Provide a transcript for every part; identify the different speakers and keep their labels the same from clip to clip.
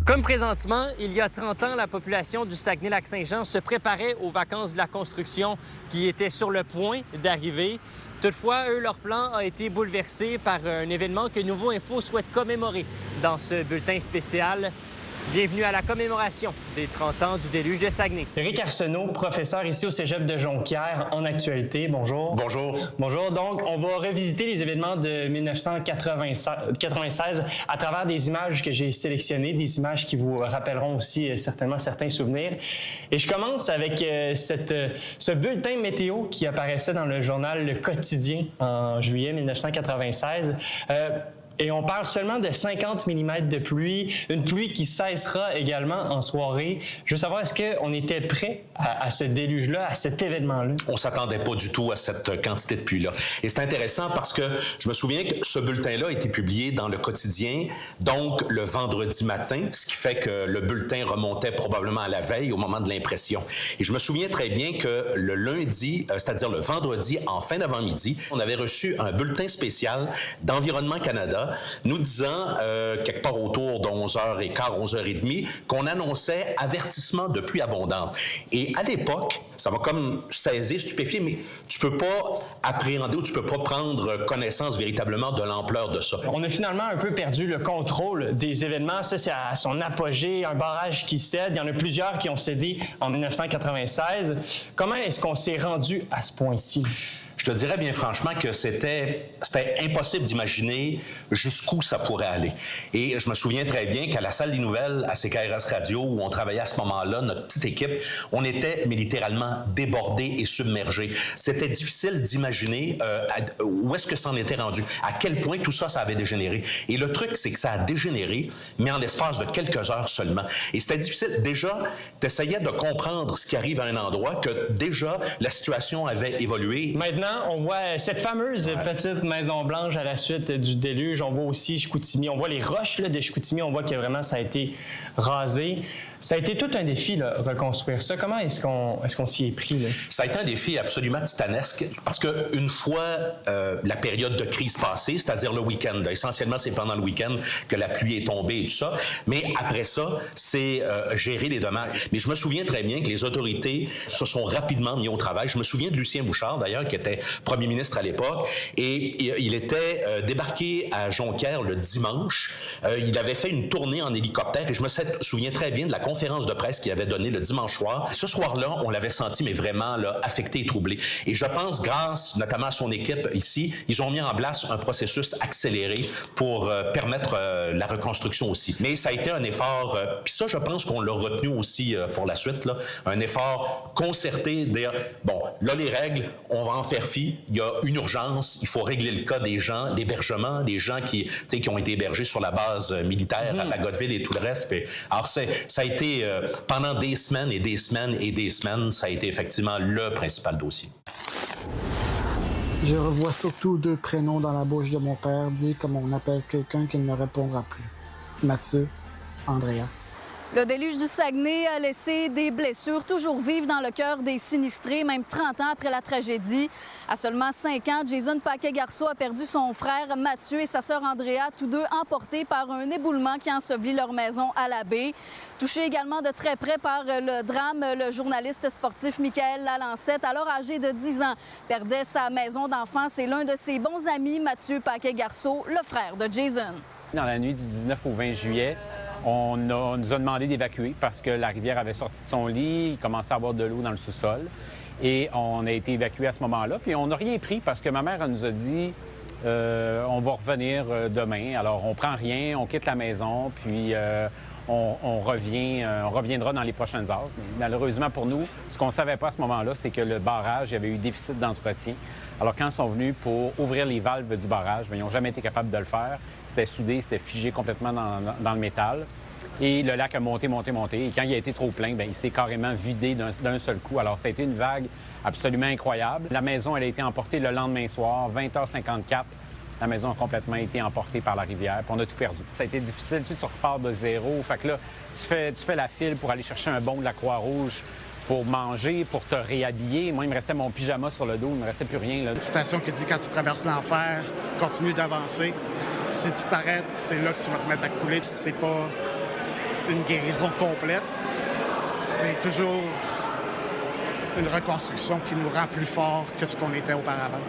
Speaker 1: Comme présentement, il y a 30 ans, la population du Saguenay-Lac-Saint-Jean se préparait aux vacances de la construction qui étaient sur le point d'arriver. Toutefois, leur plan a été bouleversé par un événement que Nouveau Info souhaite commémorer dans ce bulletin spécial. Bienvenue à la commémoration des 30 ans du déluge de Saguenay. Éric Arsenault, professeur ici au Cégep de Jonquière, en actualité. Bonjour.
Speaker 2: Bonjour.
Speaker 1: Bonjour. Donc, on va revisiter les événements de 1996 à travers des images que j'ai sélectionnées, des images qui vous rappelleront aussi certainement certains souvenirs. Et je commence avec ce bulletin météo qui apparaissait dans le journal Le Quotidien en juillet 1996. Et on parle seulement de 50 mm de pluie, une pluie qui cessera également en soirée. Je veux savoir, est-ce qu'on était prêt à ce déluge-là, à cet événement-là?
Speaker 2: On ne s'attendait pas du tout à cette quantité de pluie-là. Et c'est intéressant parce que je me souviens que ce bulletin-là a été publié dans le quotidien, donc le vendredi matin, ce qui fait que le bulletin remontait probablement à la veille, au moment de l'impression. Et je me souviens très bien que le lundi, c'est-à-dire le vendredi, en fin d'avant-midi, on avait reçu un bulletin spécial d'Environnement Canada nous disant, quelque part autour de 11h15, 11h30, qu'on annonçait avertissement de pluie abondante. Et à l'époque, ça m'a comme saisi, stupéfié, mais tu peux pas appréhender ou tu peux pas prendre connaissance véritablement de l'ampleur de ça.
Speaker 1: On a finalement un peu perdu le contrôle des événements. Ça, c'est à son apogée, un barrage qui cède. Il y en a plusieurs qui ont cédé en 1996. Comment est-ce qu'on s'est rendu à ce point-ci?
Speaker 2: Je te dirais bien franchement que c'était impossible d'imaginer jusqu'où ça pourrait aller. Et je me souviens très bien qu'à la salle des nouvelles, à CKRS Radio, où on travaillait à ce moment-là, notre petite équipe, on était littéralement débordés et submergés. C'était difficile d'imaginer où est-ce que ça en était rendu, à quel point tout ça avait dégénéré. Et le truc, c'est que ça a dégénéré, mais en l'espace de quelques heures seulement. Et c'était difficile. Déjà, tu essayais de comprendre ce qui arrive à un endroit, que déjà, la situation avait évolué.
Speaker 1: Maintenant, on voit cette fameuse petite Maison Blanche à la suite du déluge. On voit aussi Chicoutimi. On voit les roches là, de Chicoutimi. On voit que vraiment ça a été rasé. Ça a été tout un défi, là, reconstruire ça. Comment est-ce qu'on s'y est pris? Là?
Speaker 2: Ça a été un défi absolument titanesque parce qu'une fois la période de crise passée, c'est-à-dire le week-end, essentiellement c'est pendant le week-end que la pluie est tombée et tout ça, mais après ça, c'est gérer les dommages. Mais je me souviens très bien que les autorités se sont rapidement mis au travail. Je me souviens de Lucien Bouchard, d'ailleurs, qui était premier ministre à l'époque, et il était débarqué à Jonquière le dimanche. Il avait fait une tournée en hélicoptère et je me souviens très bien de la conférence de presse qu'il avait donnée le dimanche soir. Ce soir-là, on l'avait senti, mais vraiment là, affecté et troublé. Et je pense, grâce notamment à son équipe ici, ils ont mis en place un processus accéléré pour permettre la reconstruction aussi. Mais ça a été un effort, puis ça, je pense qu'on l'a retenu aussi pour la suite, là, un effort concerté, dire, bon, là, les règles, on va en faire fi, il y a une urgence, il faut régler le cas des gens, l'hébergement, des gens qui ont été hébergés sur la base militaire à Bagotville et tout le reste. Puis, alors, ça a été pendant des semaines et des semaines et des semaines, ça a été effectivement le principal dossier.
Speaker 3: Je revois surtout deux prénoms dans la bouche de mon père, dit comme on appelle quelqu'un qui ne me répondra plus. Mathieu, Andrea.
Speaker 4: Le déluge du Saguenay a laissé des blessures toujours vives dans le cœur des sinistrés, même 30 ans après la tragédie. À seulement 5 ans, Jason Paquet-Garceau a perdu son frère Mathieu et sa sœur Andrea, tous deux emportés par un éboulement qui a enseveli leur maison à la baie. Touché également de très près par le drame, le journaliste sportif Michael Lalancette, alors âgé de 10 ans, perdait sa maison d'enfance et l'un de ses bons amis, Mathieu Paquet-Garceau, le frère de Jason.
Speaker 5: Dans la nuit du 19 au 20 juillet, on nous a demandé d'évacuer parce que la rivière avait sorti de son lit, il commençait à avoir de l'eau dans le sous-sol. Et on a été évacués à ce moment-là. Puis on n'a rien pris parce que ma mère elle nous a dit on va revenir demain. Alors on prend rien, on quitte la maison, puis on reviendra dans les prochaines heures. Mais malheureusement pour nous, ce qu'on ne savait pas à ce moment-là, c'est que le barrage, il y avait eu déficit d'entretien. Alors quand ils sont venus pour ouvrir les valves du barrage, bien, ils n'ont jamais été capables de le faire. C'était soudé, c'était figé complètement dans le métal. Et le lac a monté. Et quand il a été trop plein, bien, il s'est carrément vidé d'un seul coup. Alors, ça a été une vague absolument incroyable. La maison, elle a été emportée le lendemain soir, 20h54. La maison a complètement été emportée par la rivière, puis on a tout perdu. Ça a été difficile, tu repars de zéro. Fait que là, tu fais la file pour aller chercher un bon de la Croix-Rouge pour manger, pour te réhabiller. Moi, il me restait mon pyjama sur le dos, il ne me restait plus rien. Là.
Speaker 6: Une citation qui dit « Quand tu traverses l'enfer, continue d'avancer. Si tu t'arrêtes, c'est là que tu vas te mettre à couler. C'est pas une guérison complète. C'est toujours une reconstruction qui nous rend plus forts que ce qu'on était auparavant.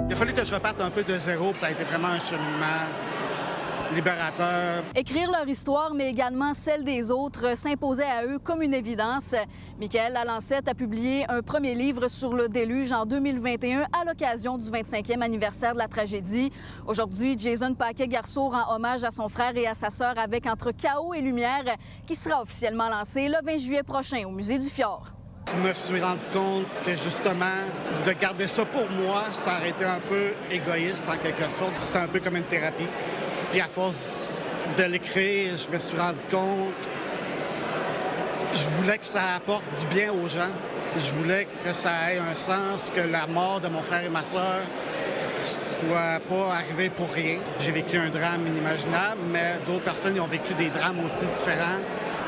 Speaker 6: Il a fallu que je reparte un peu de zéro. Ça a été vraiment un cheminement libérateur.
Speaker 4: Écrire leur histoire, mais également celle des autres, s'imposait à eux comme une évidence. Michael Lalancette a publié un premier livre sur le déluge en 2021 à l'occasion du 25e anniversaire de la tragédie. Aujourd'hui, Jason Paquet-Garceau rend hommage à son frère et à sa sœur avec Entre chaos et lumière, qui sera officiellement lancé le 20 juillet prochain au Musée du Fjord.
Speaker 6: Je me suis rendu compte que justement, de garder ça pour moi, ça aurait été un peu égoïste en quelque sorte. C'était un peu comme une thérapie. Puis à force de l'écrire, je me suis rendu compte, je voulais que ça apporte du bien aux gens. Je voulais que ça ait un sens, que la mort de mon frère et ma sœur soit pas arrivée pour rien. J'ai vécu un drame inimaginable, mais d'autres personnes ont vécu des drames aussi différents.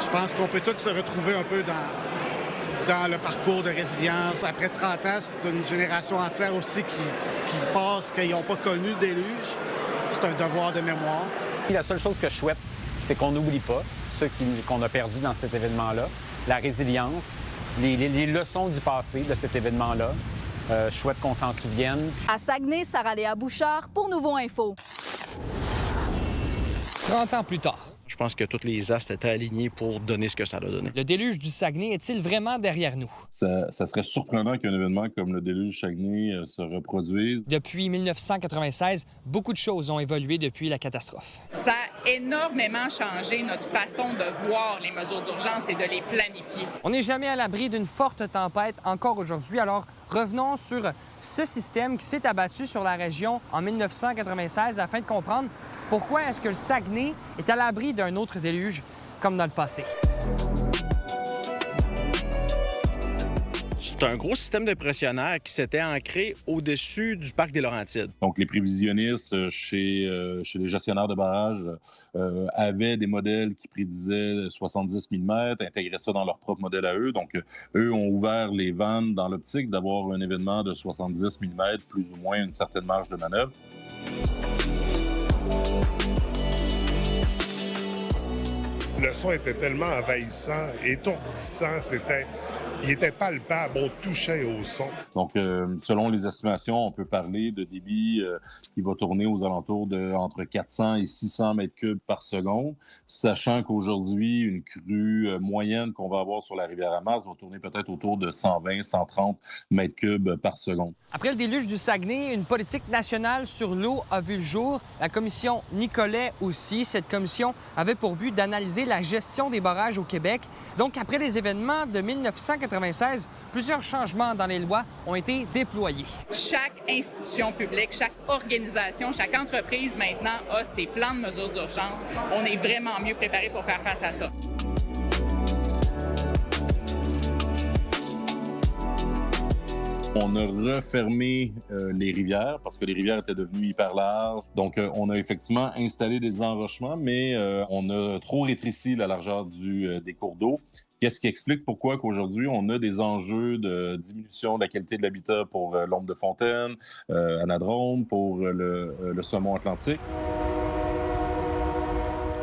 Speaker 6: Je pense qu'on peut tous se retrouver un peu dans le parcours de résilience. Après 30 ans, c'est une génération entière aussi qui passe, qu'ils n'ont pas connu le déluge. C'est un devoir de mémoire.
Speaker 5: La seule chose que je souhaite, c'est qu'on n'oublie pas ceux qu'on a perdus dans cet événement-là, la résilience, les leçons du passé de cet événement-là. Je souhaite qu'on s'en souvienne.
Speaker 4: À Saguenay, Sarah-Léa Bouchard pour Nouveau Info.
Speaker 7: 30 ans plus tard.
Speaker 8: Je pense que tous les astres étaient alignés pour donner ce que ça a donné.
Speaker 7: Le déluge du Saguenay est-il vraiment derrière nous?
Speaker 9: Ça serait surprenant qu'un événement comme le déluge du Saguenay se reproduise.
Speaker 7: Depuis 1996, beaucoup de choses ont évolué depuis la catastrophe.
Speaker 10: Ça a énormément changé notre façon de voir les mesures d'urgence et de les planifier.
Speaker 7: On n'est jamais à l'abri d'une forte tempête encore aujourd'hui, alors revenons sur ce système qui s'est abattu sur la région en 1996 afin de comprendre pourquoi est-ce que le Saguenay est à l'abri d'un autre déluge comme dans le passé.
Speaker 8: C'est un gros système de pressionnaire qui s'était ancré au-dessus du parc des Laurentides.
Speaker 9: Donc, les prévisionnistes chez les gestionnaires de barrages avaient des modèles qui prédisaient 70 000 mètres, intégraient ça dans leur propre modèle à eux. Donc, eux ont ouvert les vannes dans l'optique d'avoir un événement de 70 000 mètres, plus ou moins une certaine marge de manœuvre.
Speaker 11: Le son était tellement envahissant, étourdissant, il était palpable, on touchait au son.
Speaker 9: Donc, selon les estimations, on peut parler de débit qui va tourner aux alentours de entre 400 et 600 mètres cubes par seconde, sachant qu'aujourd'hui, une crue moyenne qu'on va avoir sur la Rivière-Amasse va tourner peut-être autour de 120, 130 mètres cubes par seconde.
Speaker 7: Après le déluge du Saguenay, une politique nationale sur l'eau a vu le jour. La commission Nicolet aussi. Cette commission avait pour but d'analyser la gestion des barrages au Québec. Donc, après les événements de 1996, plusieurs changements dans les lois ont été déployés.
Speaker 10: Chaque institution publique, chaque organisation, chaque entreprise maintenant a ses plans de mesures d'urgence. On est vraiment mieux préparé pour faire face à ça.
Speaker 9: On a refermé les rivières parce que les rivières étaient devenues hyper larges. Donc, on a effectivement installé des enrochements, mais on a trop rétréci la largeur des cours d'eau. Qu'est-ce qui explique pourquoi qu'aujourd'hui, on a des enjeux de diminution de la qualité de l'habitat pour l'Ombre de Fontaine, Anadrome, pour le saumon atlantique?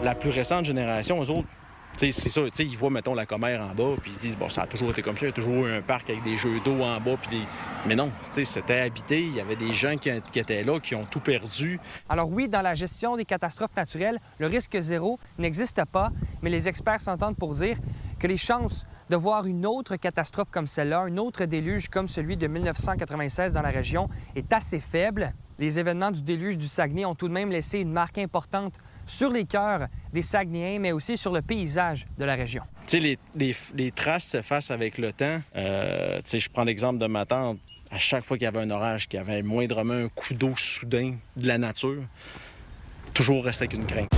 Speaker 8: La plus récente génération, eux autres, c'est ça, ils voient, mettons, la Commère en bas, puis ils se disent, bon, ça a toujours été comme ça, il y a toujours eu un parc avec des jeux d'eau en bas, puis mais non, c'était habité, il y avait des gens qui étaient là, qui ont tout perdu.
Speaker 7: Alors oui, dans la gestion des catastrophes naturelles, le risque zéro n'existe pas, mais les experts s'entendent pour dire que les chances de voir une autre catastrophe comme celle-là, un autre déluge comme celui de 1996 dans la région, est assez faible. Les événements du déluge du Saguenay ont tout de même laissé une marque importante sur les cœurs des Saguenayens, mais aussi sur le paysage de la région.
Speaker 8: Tu sais, les traces s'effacent avec le temps. Tu sais, je prends l'exemple de ma tante. À chaque fois qu'il y avait un orage, qu'il y avait moindrement un coup d'eau soudain de la nature, toujours restait avec une crainte.